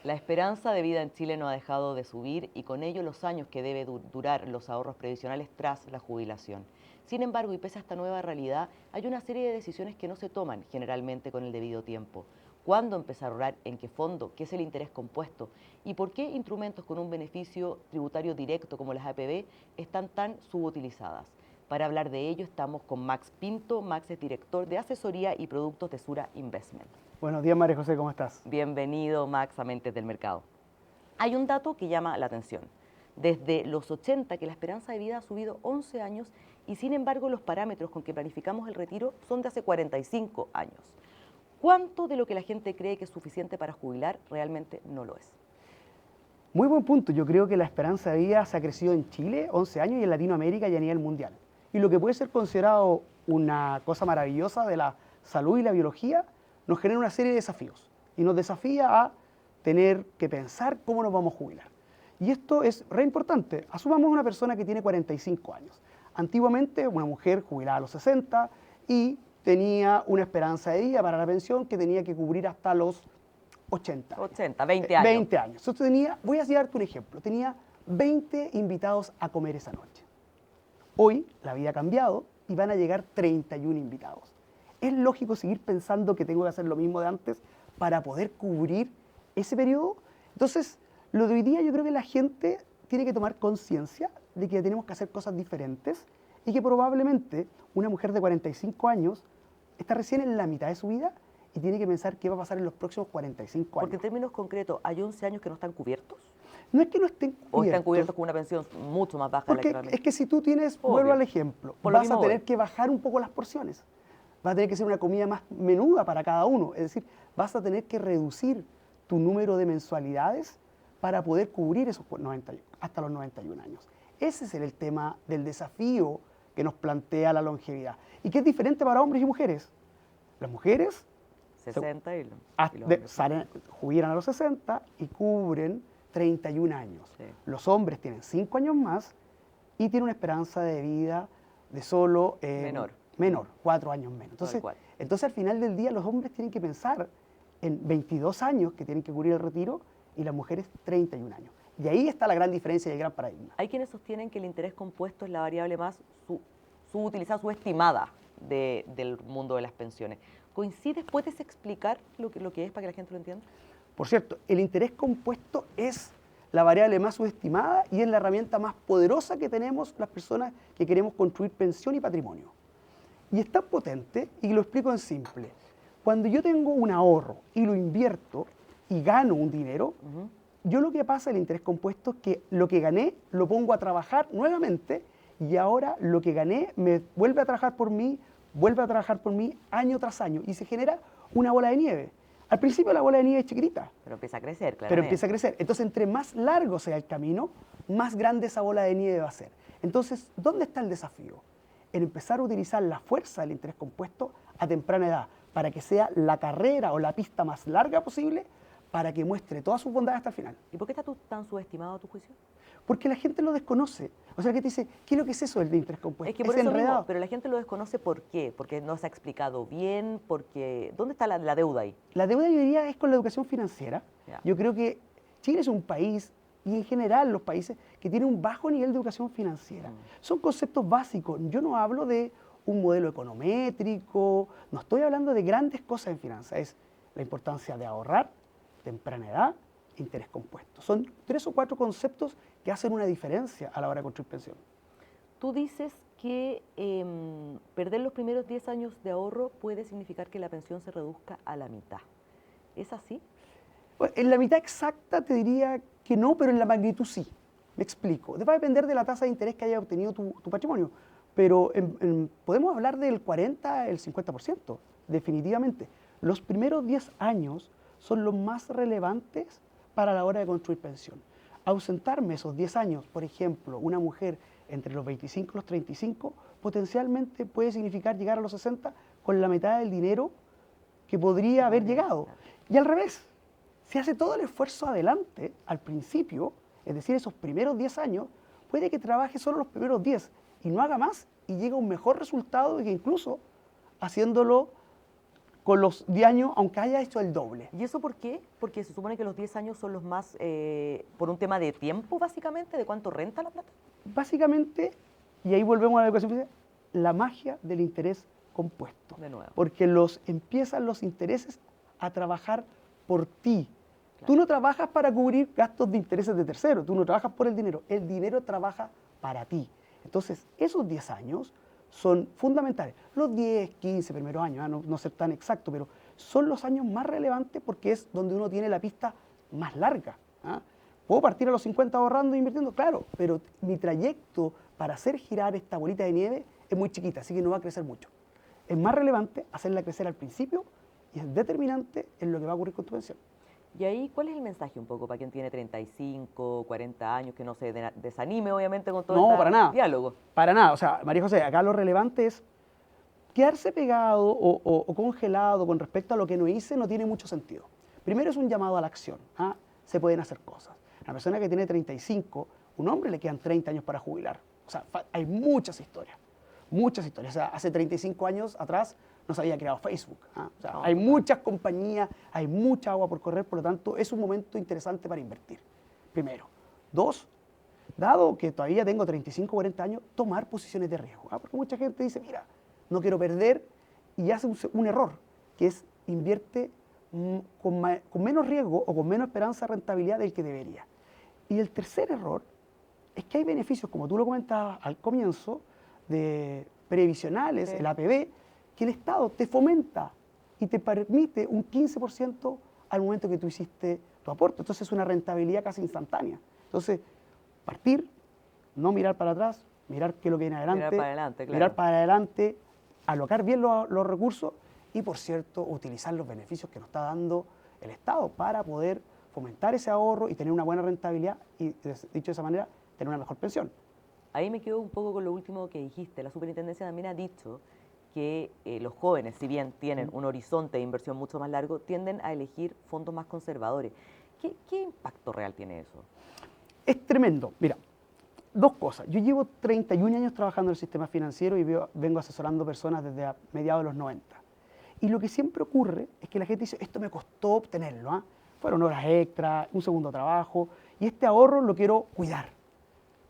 La esperanza de vida en Chile no ha dejado de subir y con ello los años que debe durar los ahorros previsionales tras la jubilación. Sin embargo, y pese a esta nueva realidad, hay una serie de decisiones que no se toman generalmente con el debido tiempo. ¿Cuándo empezar a ahorrar? ¿En qué fondo? ¿Qué es el interés compuesto? ¿Y por qué instrumentos con un beneficio tributario directo como las APB están tan subutilizadas? Para hablar de ello estamos con Max Pinto. Max es director de asesoría y productos de Sura Investment. Buenos días, María José, ¿cómo estás? Bienvenido, Max, a Mentes del Mercado. Hay un dato que llama la atención. Desde los 80 que la esperanza de vida ha subido 11 años y sin embargo los parámetros con que planificamos el retiro son de hace 45 años. ¿Cuánto de lo que la gente cree que es suficiente para jubilar realmente no lo es? Muy buen punto. Yo creo que la esperanza de vida se ha crecido en Chile 11 años y en Latinoamérica y a nivel mundial. Y lo que puede ser considerado una cosa maravillosa de la salud y la biología nos genera una serie de desafíos y nos desafía a tener que pensar cómo nos vamos a jubilar. Y esto es re importante. Asumamos una persona que tiene 45 años. Antiguamente una mujer jubilaba a los 60 y tenía una esperanza de vida para la pensión que tenía que cubrir hasta los 80 años. 80, 20 años. 20 años. Entonces tenía, voy a darte un ejemplo, tenía 20 invitados a comer esa noche. Hoy la vida ha cambiado y van a llegar 31 invitados. ¿Es lógico seguir pensando que tengo que hacer lo mismo de antes para poder cubrir ese periodo? Entonces, lo de hoy día yo creo que la gente tiene que tomar conciencia de que tenemos que hacer cosas diferentes y que probablemente una mujer de 45 años está recién en la mitad de su vida y tiene que pensar qué va a pasar en los próximos 45 años. Porque en términos concretos, ¿hay 11 años que no están cubiertos? No es que no estén cubiertos. ¿O están cubiertos con una pensión mucho más baja de la que Porque realmente? es que si tú tienes, Obvio. vuelvo al ejemplo, Por lo vas a mismo tener voy. que bajar un poco las porciones. Vas a tener que hacer una comida más menuda para cada uno. Es decir, vas a tener que reducir tu número de mensualidades para poder cubrir esos 90, hasta los 91 años. Ese es el tema del desafío que nos plantea la longevidad. ¿Y qué es diferente para hombres y mujeres? Las mujeres 60 y los jubilan a los 60 y cubren 31 años. Sí. Los hombres tienen 5 años más y tienen una esperanza de vida de solo menor, 4 años menos. Entonces, al final del día, los hombres tienen que pensar en 22 años que tienen que cubrir el retiro y las mujeres 31 años. Y ahí está la gran diferencia y el gran paradigma. Hay quienes sostienen que el interés compuesto es la variable más subutilizada, subestimada del mundo de las pensiones. ¿Coincides? ¿Puedes explicar lo que es para que la gente lo entienda? Por cierto, el interés compuesto es la variable más subestimada y es la herramienta más poderosa que tenemos las personas que queremos construir pensión y patrimonio. Y es tan potente, y lo explico en simple. Cuando yo tengo un ahorro y lo invierto y gano un dinero, yo lo que pasa en el interés compuesto es que lo que gané lo pongo a trabajar nuevamente y ahora lo que gané me vuelve a trabajar por mí año tras año y se genera una bola de nieve. Al principio la bola de nieve es chiquitita. Pero empieza a crecer, claramente. Pero empieza a crecer. Entonces, entre más largo sea el camino, más grande esa bola de nieve va a ser. Entonces, ¿dónde está el desafío? En empezar a utilizar la fuerza del interés compuesto a temprana edad, para que sea la carrera o la pista más larga posible, para que muestre todas sus bondades hasta el final. ¿Y por qué está tan subestimado a tu juicio? Porque la gente lo desconoce. O sea, que te dice, ¿qué es lo que es eso del interés compuesto? Es que por eso mismo, pero la gente lo desconoce ¿por qué? Porque no se ha explicado bien, porque ¿dónde está la deuda ahí? La deuda, yo diría, es con la educación financiera. Ya. Yo creo que Chile es un país, y en general los países, que tienen un bajo nivel de educación financiera. Son conceptos básicos. Yo no hablo de un modelo econométrico, no estoy hablando de grandes cosas en finanzas. Es la importancia de ahorrar, temprana edad, interés compuesto. Son 3 o 4 conceptos que hacen una diferencia a la hora de construir pensión. Tú dices que perder los primeros 10 años de ahorro puede significar que la pensión se reduzca a la mitad. ¿Es así? Bueno, en la mitad exacta te diría que no, pero en la magnitud sí. Me explico. Va a depender de la tasa de interés que haya obtenido tu patrimonio, pero podemos hablar del 40, el 50%, definitivamente. Los primeros 10 años son los más relevantes para la hora de construir pensión. Ausentarme esos 10 años, por ejemplo, una mujer entre los 25 y los 35, potencialmente puede significar llegar a los 60 con la mitad del dinero que podría haber llegado. Y al revés, si hace todo el esfuerzo adelante, al principio, es decir, esos primeros 10 años, puede que trabaje solo los primeros 10 y no haga más y llegue a un mejor resultado que incluso haciéndolo con los 10 años, aunque haya hecho el doble. ¿Y eso por qué? Porque se supone que los 10 años son los más, por un tema de tiempo, básicamente, de cuánto renta la plata. Básicamente, y ahí volvemos a la educación financiera, la magia del interés compuesto. De nuevo. Porque empiezan los intereses a trabajar por ti. Claro. Tú no trabajas para cubrir gastos de intereses de terceros, tú no trabajas por el dinero trabaja para ti. Entonces, esos 10 años son fundamentales. Los 10, 15 primeros años, no ser tan exacto, pero son los años más relevantes porque es donde uno tiene la pista más larga. ¿Ah? ¿Puedo partir a los 50 ahorrando e invirtiendo? Claro, pero mi trayecto para hacer girar esta bolita de nieve es muy chiquita, así que no va a crecer mucho. Es más relevante hacerla crecer al principio y es determinante en lo que va a ocurrir con tu pensión. Y ahí, ¿cuál es el mensaje un poco para quien tiene 35, 40 años, que no se desanime obviamente con todo este diálogo? Para nada, o sea, María José, acá lo relevante es quedarse pegado o congelado con respecto a lo que no hice no tiene mucho sentido. Primero es un llamado a la acción, ¿ah? Se pueden hacer cosas. La persona que tiene 35, un hombre le quedan 30 años para jubilar. O sea, hay muchas historias, muchas historias. O sea, hace 35 años atrás no se había creado Facebook. ¿Ah? O sea, hay muchas compañías, hay mucha agua por correr, por lo tanto, es un momento interesante para invertir. Primero. Dos, dado que todavía tengo 35, 40 años, tomar posiciones de riesgo. ¿Ah? Porque mucha gente dice, mira, no quiero perder, y hace un error, que es invierte con menos riesgo o con menos esperanza de rentabilidad del que debería. Y el tercer error es que hay beneficios, como tú lo comentabas al comienzo, de previsionales, sí, el APB, que el Estado te fomenta y te permite un 15% al momento que tú hiciste tu aporte. Entonces es una rentabilidad casi instantánea. Entonces, partir, no mirar para atrás, mirar qué es lo que viene adelante, mirar para adelante, claro. Mirar para adelante, alocar bien los recursos y, por cierto, utilizar los beneficios que nos está dando el Estado para poder fomentar ese ahorro y tener una buena rentabilidad y, dicho de esa manera, tener una mejor pensión. Ahí me quedo un poco con lo último que dijiste. La superintendencia también ha dicho que los jóvenes, si bien tienen un horizonte de inversión mucho más largo, tienden a elegir fondos más conservadores. ¿Qué impacto real tiene eso? Es tremendo. Mira, dos cosas. Yo llevo 31 años trabajando en el sistema financiero y vengo asesorando personas desde mediados de los 90. Y lo que siempre ocurre es que la gente dice, esto me costó obtenerlo. ¿Ah? Fueron horas extras, un segundo trabajo, y este ahorro lo quiero cuidar.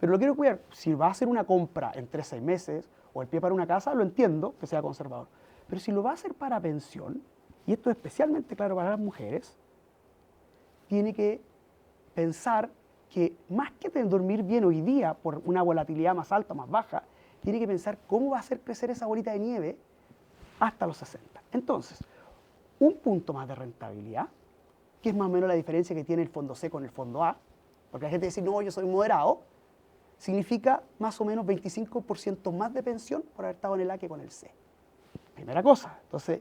Pero lo quiero cuidar. Si va a hacer una compra en 3, 6 meses, o el pie para una casa, lo entiendo que sea conservador. Pero si lo va a hacer para pensión, y esto es especialmente claro para las mujeres, tiene que pensar que más que dormir bien hoy día por una volatilidad más alta, más baja, tiene que pensar cómo va a hacer crecer esa bolita de nieve hasta los 60. Entonces, un punto más de rentabilidad, que es más o menos la diferencia que tiene el fondo C con el fondo A, porque la gente dice, no, yo soy moderado, significa más o menos 25% más de pensión por haber estado en el A que con el C. Primera cosa. Entonces,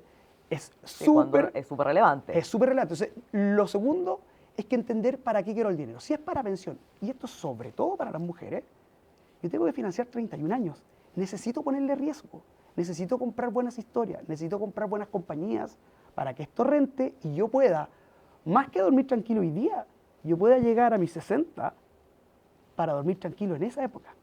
es súper relevante. Es súper relevante. Entonces, lo segundo es que entender para qué quiero el dinero. Si es para pensión, y esto sobre todo para las mujeres, yo tengo que financiar 31 años. Necesito ponerle riesgo. Necesito comprar buenas historias. Necesito comprar buenas compañías para que esto rente y yo pueda, más que dormir tranquilo hoy día, yo pueda llegar a mis 60 para dormir tranquilo en esa época.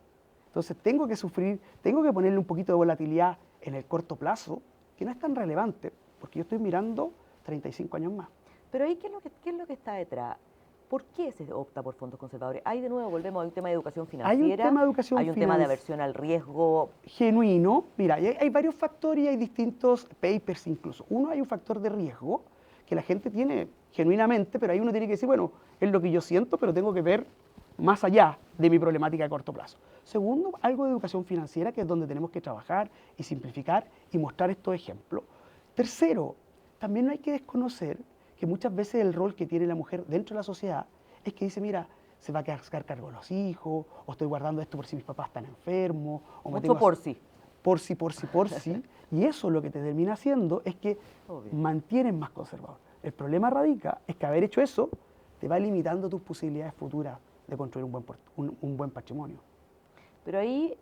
Entonces tengo que sufrir, tengo que ponerle un poquito de volatilidad en el corto plazo, que no es tan relevante, porque yo estoy mirando 35 años más. Pero ahí, ¿qué es lo que está detrás? ¿Por qué se opta por fondos conservadores? Ahí de nuevo volvemos a un tema de educación financiera. Hay un tema de educación hay un tema de aversión al riesgo. Genuino. Mira, hay varios factores y hay distintos papers incluso. Uno, hay un factor de riesgo que la gente tiene genuinamente, pero ahí uno tiene que decir, bueno, es lo que yo siento, pero tengo que ver más allá de mi problemática a corto plazo. Segundo, algo de educación financiera, que es donde tenemos que trabajar y simplificar y mostrar estos ejemplos. Tercero, también no hay que desconocer que muchas veces el rol que tiene la mujer dentro de la sociedad es que dice, mira, se va a quedar cargo de los hijos, o estoy guardando esto por si mis papás están enfermos. O mucho por sí. Por sí. Y eso lo que te termina haciendo es que mantienes más conservador. El problema radica es que haber hecho eso te va limitando tus posibilidades futuras de construir un buen patrimonio. Pero ahí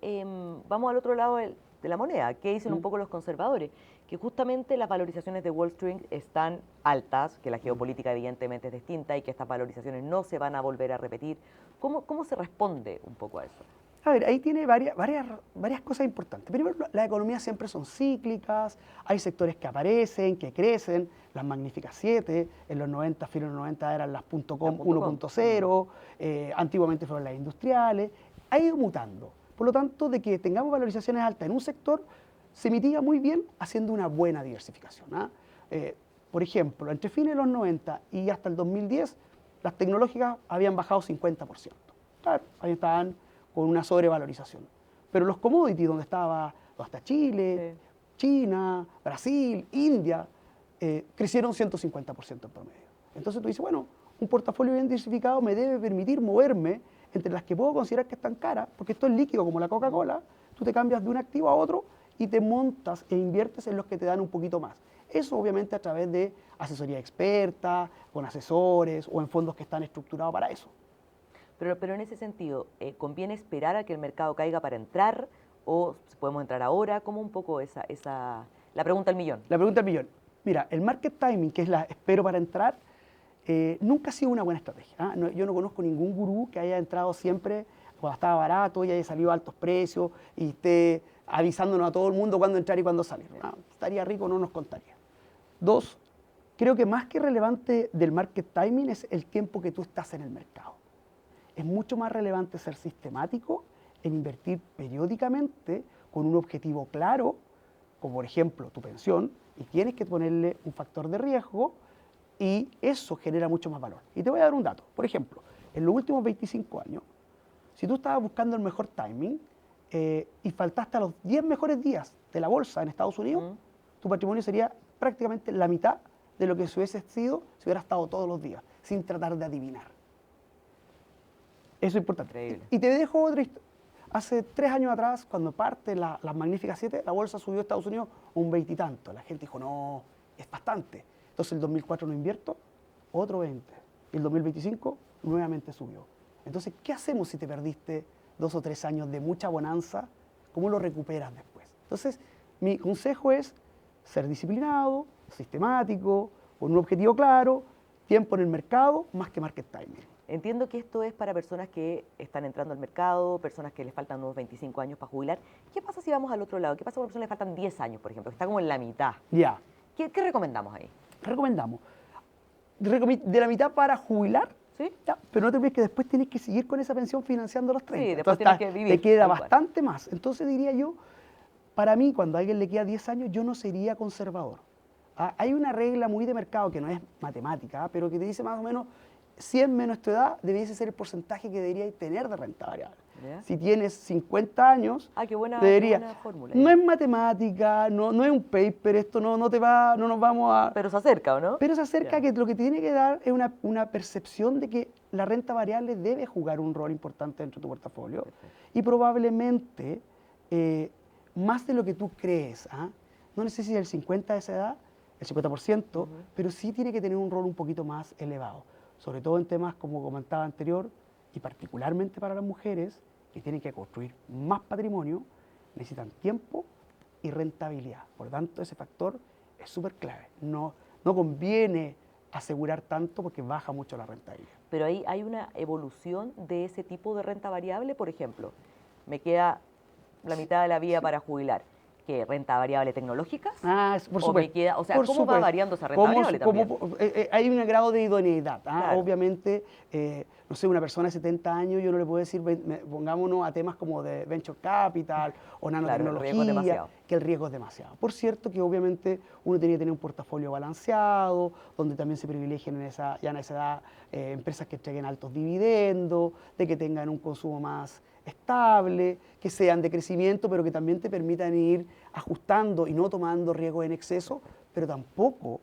vamos al otro lado de la moneda. ¿Qué dicen un poco los conservadores? Que justamente las valorizaciones de Wall Street están altas, que la geopolítica evidentemente es distinta y que estas valorizaciones no se van a volver a repetir. ¿Cómo se responde un poco a eso? A ver, ahí tiene varias cosas importantes. Primero, las economías siempre son cíclicas, hay sectores que aparecen, que crecen, las magníficas 7, en los 90, fines de los 90 eran las .com 1.0, antiguamente fueron las industriales, ha ido mutando. Por lo tanto, de que tengamos valorizaciones altas en un sector, se mitiga muy bien haciendo una buena diversificación. Por ejemplo, entre fines de los 90 y hasta el 2010, las tecnológicas habían bajado 50%. Claro, ahí estaban con una sobrevalorización. Pero los commodities, donde estaba hasta Chile, China, Brasil, India, crecieron 150% en promedio. Entonces tú dices, bueno, un portafolio bien diversificado me debe permitir moverme entre las que puedo considerar que están caras, porque esto es líquido como la Coca-Cola, tú te cambias de un activo a otro y te montas e inviertes en los que te dan un poquito más. Eso obviamente a través de asesoría experta, con asesores o en fondos que están estructurados para eso. Pero en ese sentido, ¿conviene esperar a que el mercado caiga para entrar o podemos entrar ahora? ¿Cómo un poco la pregunta del millón? La pregunta del millón. Mira, el market timing, que es la espero para entrar, nunca ha sido una buena estrategia. Yo no conozco ningún gurú que haya entrado siempre cuando estaba barato y haya salido a altos precios y esté avisándonos a todo el mundo cuándo entrar y cuándo salir. Estaría rico, no nos contaría. Dos, creo que más que relevante del market timing es el tiempo que tú estás en el mercado. Es mucho más relevante ser sistemático en invertir periódicamente con un objetivo claro, como por ejemplo tu pensión, y tienes que ponerle un factor de riesgo y eso genera mucho más valor. Y te voy a dar un dato. Por ejemplo, en los últimos 25 años, si tú estabas buscando el mejor timing y faltaste a los 10 mejores días de la bolsa en Estados Unidos, tu patrimonio sería prácticamente la mitad de lo que se hubiese sido si hubiera estado todos los días, sin tratar de adivinar. Eso es importante. Increíble. Y te dejo otra historia. Hace 3 años atrás, cuando parte las magníficas 7, la bolsa subió a Estados Unidos un 20 y tanto. La gente dijo, no, es bastante. Entonces el 2004 no invierto, otro 20. Y el 2025 nuevamente subió. Entonces, ¿qué hacemos si te perdiste 2 o 3 años de mucha bonanza? ¿Cómo lo recuperas después? Entonces, mi consejo es ser disciplinado, sistemático, con un objetivo claro, tiempo en el mercado, más que market timing. Entiendo que esto es para personas que están entrando al mercado, personas que les faltan unos 25 años para jubilar. ¿Qué pasa si vamos al otro lado? ¿Qué pasa con personas que le faltan 10 años, por ejemplo, que está como en la mitad? Ya. ¿Qué recomendamos ahí? Recomendamos. De la mitad para jubilar, ¿Sí? ya, pero no te olvides que después tienes que seguir con esa pensión financiando los 30. Sí, después Entonces, tienes que vivir. te queda tal cual. bastante más. Entonces diría yo, para mí, cuando a alguien le queda 10 años, yo no sería conservador. Hay una regla muy de mercado que no es matemática, pero que te dice más o menos 100 menos tu edad debiese ser el porcentaje que deberías tener de renta variable. ¿Ya? Si tienes 50 años, Qué buena fórmula. No es matemática, no es un paper, esto no nos vamos a... Pero se acerca, ¿o no? Pero se acerca Ya. que lo que tiene que dar es una percepción de que la renta variable debe jugar un rol importante dentro de tu portafolio. Perfecto. Y probablemente más de lo que tú crees. No necesita el 50 de esa edad, el 50%, pero sí tiene que tener un rol un poquito más elevado. Sobre todo en temas, como comentaba anterior, y particularmente para las mujeres, que tienen que construir más patrimonio, necesitan tiempo y rentabilidad. Por lo tanto, ese factor es súper clave. No conviene asegurar tanto porque baja mucho la rentabilidad. Pero ahí hay una evolución de ese tipo de renta variable. Por ejemplo, me queda la mitad de la vida para jubilar. ¿Qué? ¿Renta variable tecnológica? Por ¿O supuesto. me queda, o sea, Por ¿cómo va supuesto. variando esa renta variable también? Hay un grado de idoneidad. Claro. Obviamente, no sé, una persona de 70 años, yo no le puedo decir, pongámonos a temas como de venture capital o nanotecnología, el riesgo es demasiado. que el riesgo es demasiado. Por cierto que obviamente uno tiene que tener un portafolio balanceado, donde también se privilegien ya en esa edad empresas que entreguen altos dividendos, de que tengan un consumo más estable, que sean de crecimiento, pero que también te permitan ir ajustando y no tomando riesgos en exceso, pero tampoco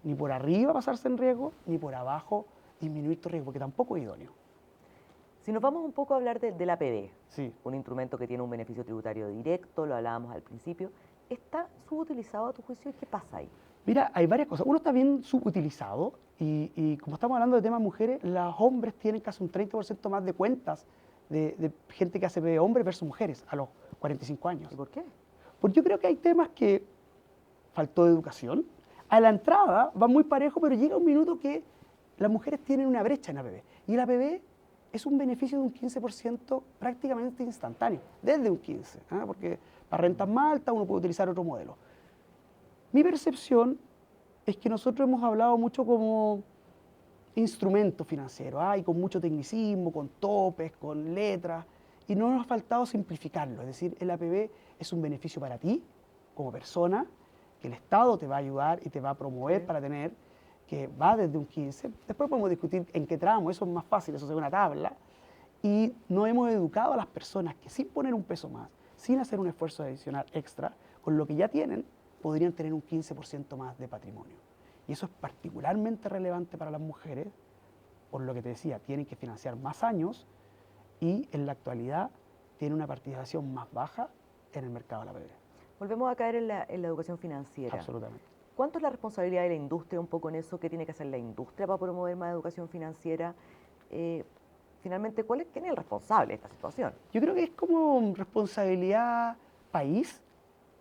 ni por arriba pasarse en riesgo, ni por abajo disminuir tu riesgo, porque tampoco es idóneo. Si nos vamos un poco a hablar del APB, Sí. un instrumento que tiene un beneficio tributario directo, lo hablábamos al principio, ¿está subutilizado a tu juicio? ¿Qué pasa ahí? Mira, hay varias cosas. Uno está bien subutilizado y como estamos hablando de temas mujeres, los hombres tienen casi un 30% más de cuentas de gente que hace APB, hombres versus mujeres, a los 45 años. ¿Y por qué? Porque yo creo que hay temas que faltó de educación. A la entrada va muy parejo, pero llega un minuto que las mujeres tienen una brecha en APB. Y el APB es un beneficio de un 15% prácticamente instantáneo, desde un 15%, porque para rentas más altas uno puede utilizar otro modelo. Mi percepción es que nosotros hemos hablado mucho como instrumento financiero, y con mucho tecnicismo, con topes, con letras, y no nos ha faltado simplificarlo. Es decir, el APB es un beneficio para ti, como persona, que el Estado te va a ayudar y te va a promover para tener, que va desde un 15. Después podemos discutir en qué tramo, eso es más fácil, eso es una tabla. Y no hemos educado a las personas que sin poner un peso más, sin hacer un esfuerzo adicional extra, con lo que ya tienen, podrían tener un 15% más de patrimonio. Y eso es particularmente relevante para las mujeres, por lo que te decía, tienen que financiar más años y en la actualidad tienen una participación más baja en el mercado de la APB. Volvemos a caer en la educación financiera. Absolutamente. ¿Cuánto es la responsabilidad de la industria un poco en eso? ¿Qué tiene que hacer la industria para promover más educación financiera? Finalmente, ¿quién es el responsable de esta situación? Yo creo que es como responsabilidad país,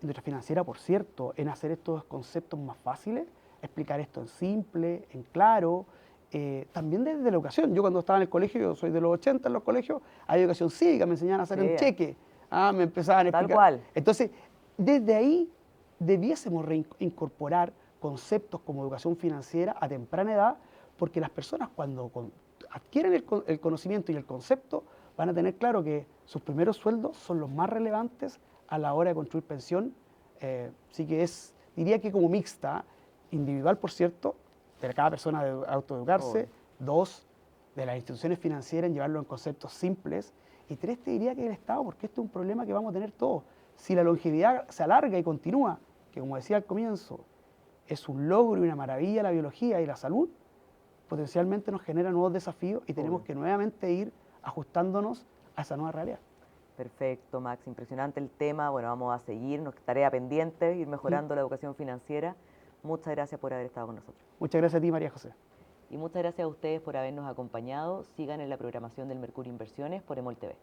industria financiera, por cierto, en hacer estos conceptos más fáciles, explicar esto en simple, en claro, también desde la educación. Yo cuando estaba en el colegio, yo soy de los 80 en los colegios, hay educación cívica, me enseñaban a hacer un cheque, me empezaban a explicar. Tal cual. Entonces, desde ahí debiésemos reincorporar conceptos como educación financiera a temprana edad, porque las personas cuando adquieren el conocimiento y el concepto, van a tener claro que sus primeros sueldos son los más relevantes a la hora de construir pensión. Así que diría que como mixta, individual por cierto, de cada persona de autoeducarse, 2, de las instituciones financieras en llevarlo en conceptos simples, y 3, te diría que el Estado, porque esto es un problema que vamos a tener todos. Si la longevidad se alarga y continúa, que como decía al comienzo, es un logro y una maravilla la biología y la salud, potencialmente nos genera nuevos desafíos y tenemos que nuevamente ir ajustándonos a esa nueva realidad. Perfecto, Max, impresionante el tema. Bueno, vamos a seguir, nos tarea pendiente, ir mejorando la educación financiera. Muchas gracias por haber estado con nosotros. Muchas gracias a ti, María José. Y muchas gracias a ustedes por habernos acompañado. Sigan en la programación del Mercurio Inversiones por EMOL TV.